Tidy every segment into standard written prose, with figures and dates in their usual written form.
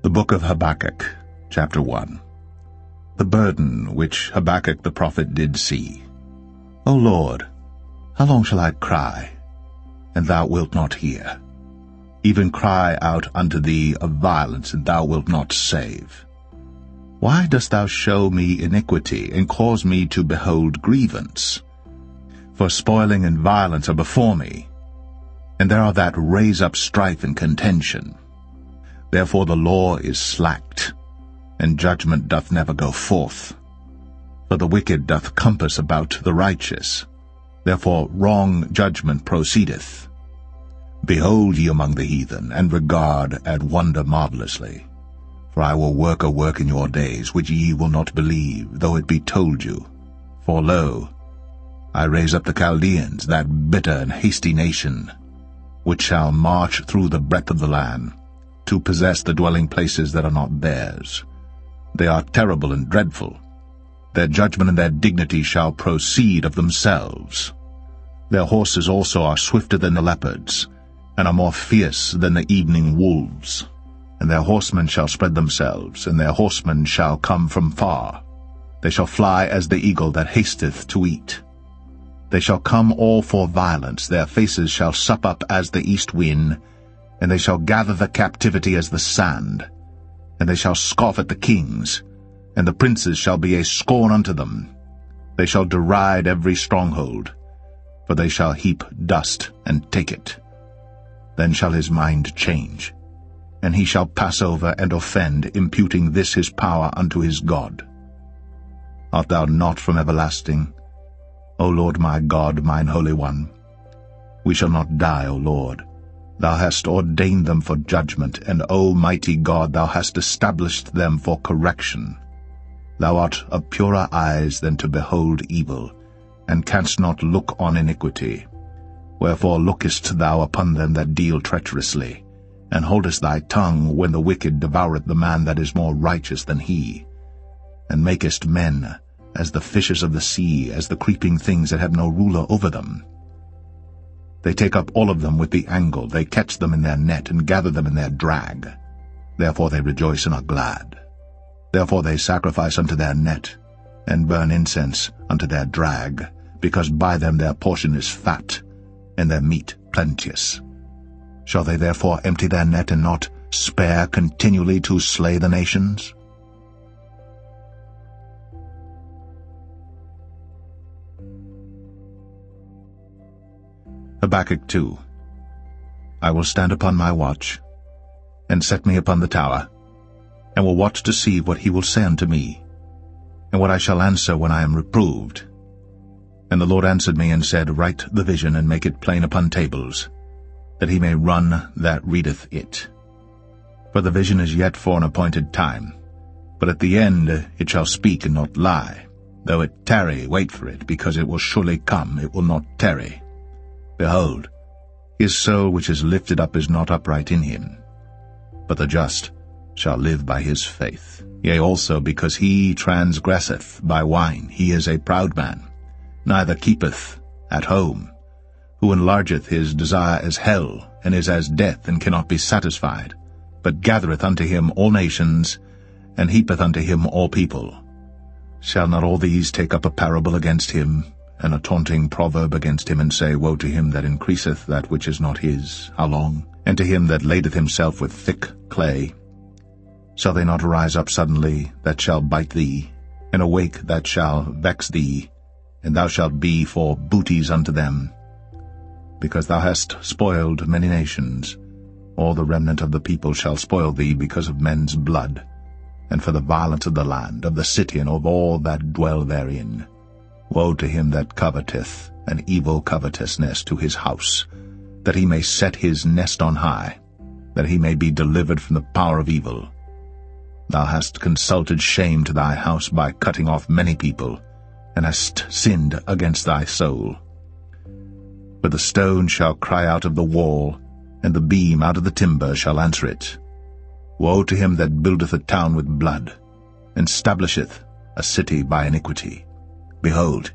The Book of Habakkuk, chapter 1. The burden which Habakkuk the prophet did see. O Lord, how long shall I cry, and thou wilt not hear? Even cry out unto thee of violence, and thou wilt not save. Why dost thou show me iniquity, and cause me to behold grievance? For spoiling and violence are before me, and there are that raise up strife and contention. Therefore the law is slacked, and judgment doth never go forth. For the wicked doth compass about the righteous, therefore wrong judgment proceedeth. Behold ye among the heathen, and regard and wonder marvelously. For I will work a work in your days, which ye will not believe, though it be told you. For lo, I raise up the Chaldeans, that bitter and hasty nation, which shall march through the breadth of the land, to possess the dwelling places that are not theirs. They are terrible and dreadful. Their judgment and their dignity shall proceed of themselves. Their horses also are swifter than the leopards, and are more fierce than the evening wolves. And their horsemen shall spread themselves, and their horsemen shall come from far. They shall fly as the eagle that hasteth to eat. They shall come all for violence, their faces shall sup up as the east wind, and they shall gather the captivity as the sand. And they shall scoff at the kings, and the princes shall be a scorn unto them. They shall deride every stronghold, for they shall heap dust and take it. Then shall his mind change, and he shall pass over and offend, imputing this his power unto his God. Art thou not from everlasting, O Lord my God, mine Holy One? We shall not die, O Lord. Thou hast ordained them for judgment, and, O mighty God, thou hast established them for correction. Thou art of purer eyes than to behold evil, and canst not look on iniquity. Wherefore lookest thou upon them that deal treacherously, and holdest thy tongue when the wicked devoureth the man that is more righteous than he, and makest men as the fishes of the sea, as the creeping things that have no ruler over them. They take up all of them with the angle, they catch them in their net, and gather them in their drag. Therefore they rejoice and are glad. Therefore they sacrifice unto their net, and burn incense unto their drag, because by them their portion is fat, and their meat plenteous. Shall they therefore empty their net, and not spare continually to slay the nations? Habakkuk 2. I will stand upon my watch, and set me upon the tower, and will watch to see what he will say unto me, and what I shall answer when I am reproved. And the Lord answered me and said, Write the vision, and make it plain upon tables, that he may run that readeth it. For the vision is yet for an appointed time, but at the end it shall speak and not lie. Though it tarry, wait for it, because it will surely come, it will not tarry. Behold, his soul which is lifted up is not upright in him, but the just shall live by his faith. Yea, also because he transgresseth by wine, he is a proud man, neither keepeth at home, who enlargeth his desire as hell, and is as death, and cannot be satisfied, but gathereth unto him all nations, and heapeth unto him all people. Shall not all these take up a parable against him, and a taunting proverb against him, and say, Woe to him that increaseth that which is not his, how long? And to him that ladeth himself with thick clay. Shall they not rise up suddenly that shall bite thee, and awake that shall vex thee, and thou shalt be for booties unto them? Because thou hast spoiled many nations, all the remnant of the people shall spoil thee because of men's blood, and for the violence of the land, of the city, and of all that dwell therein. Woe to him that coveteth an evil covetousness to his house, that he may set his nest on high, that he may be delivered from the power of evil. Thou hast consulted shame to thy house by cutting off many people, and hast sinned against thy soul. For the stone shall cry out of the wall, and the beam out of the timber shall answer it. Woe to him that buildeth a town with blood, and stablisheth a city by iniquity. Behold,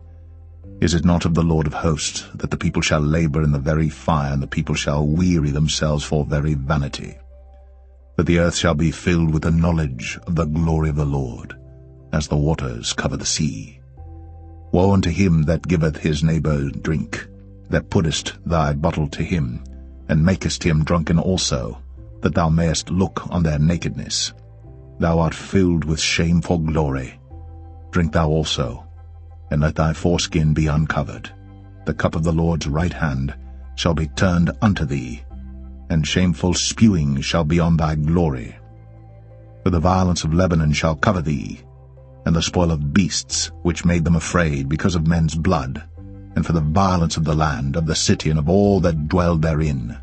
Is it not of the Lord of hosts that the people shall labor in the very fire, and the people shall weary themselves for very vanity? That the earth shall be filled with the knowledge of the glory of the Lord, as the waters cover the sea. Woe unto him that giveth his neighbour drink, that puttest thy bottle to him, and makest him drunken also, that thou mayest look on their nakedness. Thou art filled with shame for glory. Drink thou also, and let thy foreskin be uncovered. The cup of the Lord's right hand shall be turned unto thee, and shameful spewing shall be on thy glory. For the violence of Lebanon shall cover thee, and the spoil of beasts which made them afraid because of men's blood, and for the violence of the land, of the city, and of all that dwell therein.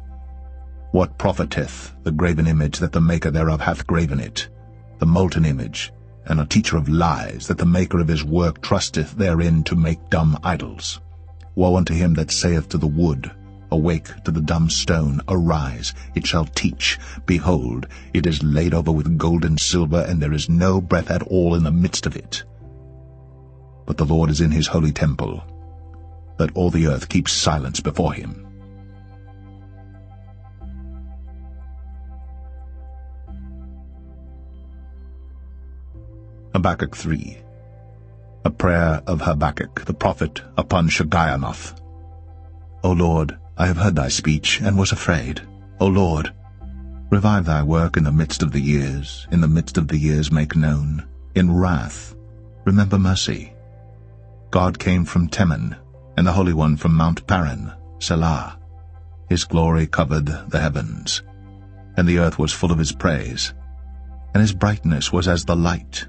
What profiteth the graven image that the maker thereof hath graven it, the molten image, and a teacher of lies, that the maker of his work trusteth therein to make dumb idols? Woe unto him that saith to the wood, Awake, to the dumb stone, Arise, it shall teach. Behold, it is laid over with gold and silver, and there is no breath at all in the midst of it. But the Lord is in his holy temple. Let all the earth keep silence before him. Habakkuk 3. A prayer of Habakkuk the prophet upon Shigionoth. O Lord, I have heard thy speech, and was afraid. O Lord, revive thy work in the midst of the years, in the midst of the years make known. In wrath, remember mercy. God came from Teman, and the Holy One from Mount Paran, Selah. His glory covered the heavens, and the earth was full of his praise, and his brightness was as the light.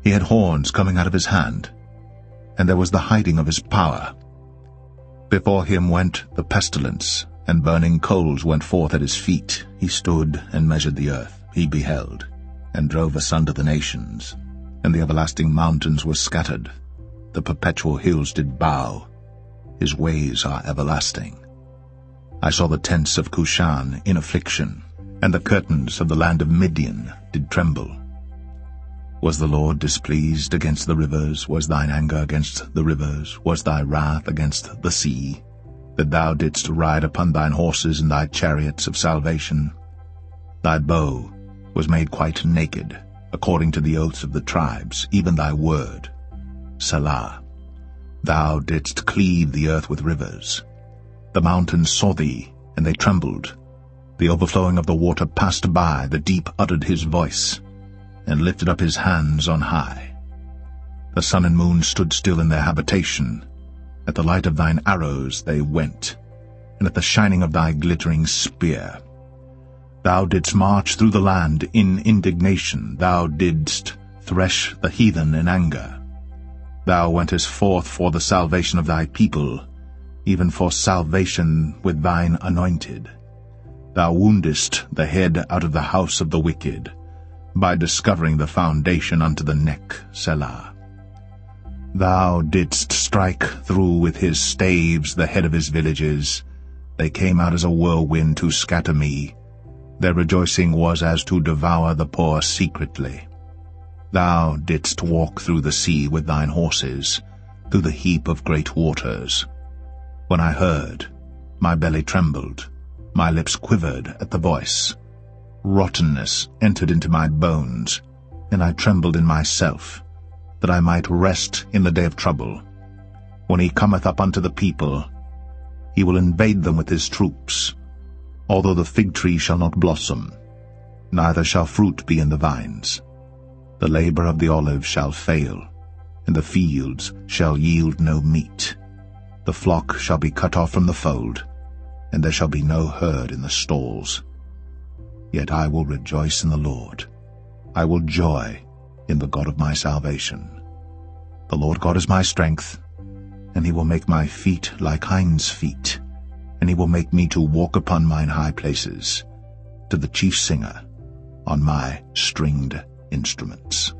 He had horns coming out of his hand, and there was the hiding of his power. Before him went the pestilence, and burning coals went forth at his feet. He stood and measured the earth. He beheld, and drove asunder the nations, and the everlasting mountains were scattered. The perpetual hills did bow. His ways are everlasting. I saw the tents of Cushan in affliction, and the curtains of the land of Midian did tremble. Was the Lord displeased against the rivers? Was thine anger against the rivers? Was thy wrath against the sea? That thou didst ride upon thine horses and thy chariots of salvation? Thy bow was made quite naked, according to the oaths of the tribes, even thy word. Selah. Thou didst cleave the earth with rivers. The mountains saw thee, and they trembled. The overflowing of the water passed by, the deep uttered his voice, and lifted up his hands on high. The sun and moon stood still in their habitation. At the light of thine arrows they went, and at the shining of thy glittering spear. Thou didst march through the land in indignation. Thou didst thresh the heathen in anger. Thou wentest forth for the salvation of thy people, even for salvation with thine anointed. Thou woundest the head out of the house of the wicked, by discovering the foundation unto the neck, Selah. Thou didst strike through with his staves the head of his villages. They came out as a whirlwind to scatter me. Their rejoicing was as to devour the poor secretly. Thou didst walk through the sea with thine horses, through the heap of great waters. When I heard, my belly trembled, my lips quivered at the voice. Rottenness entered into my bones, and I trembled in myself, that I might rest in the day of trouble. When he cometh up unto the people, he will invade them with his troops. Although the fig tree shall not blossom, neither shall fruit be in the vines. The labor of the olive shall fail, and the fields shall yield no meat. The flock shall be cut off from the fold, and there shall be no herd in the stalls. Yet I will rejoice in the Lord. I will joy in the God of my salvation. The Lord God is my strength, and he will make my feet like hinds' feet, and he will make me to walk upon mine high places, to the chief singer on my stringed instruments.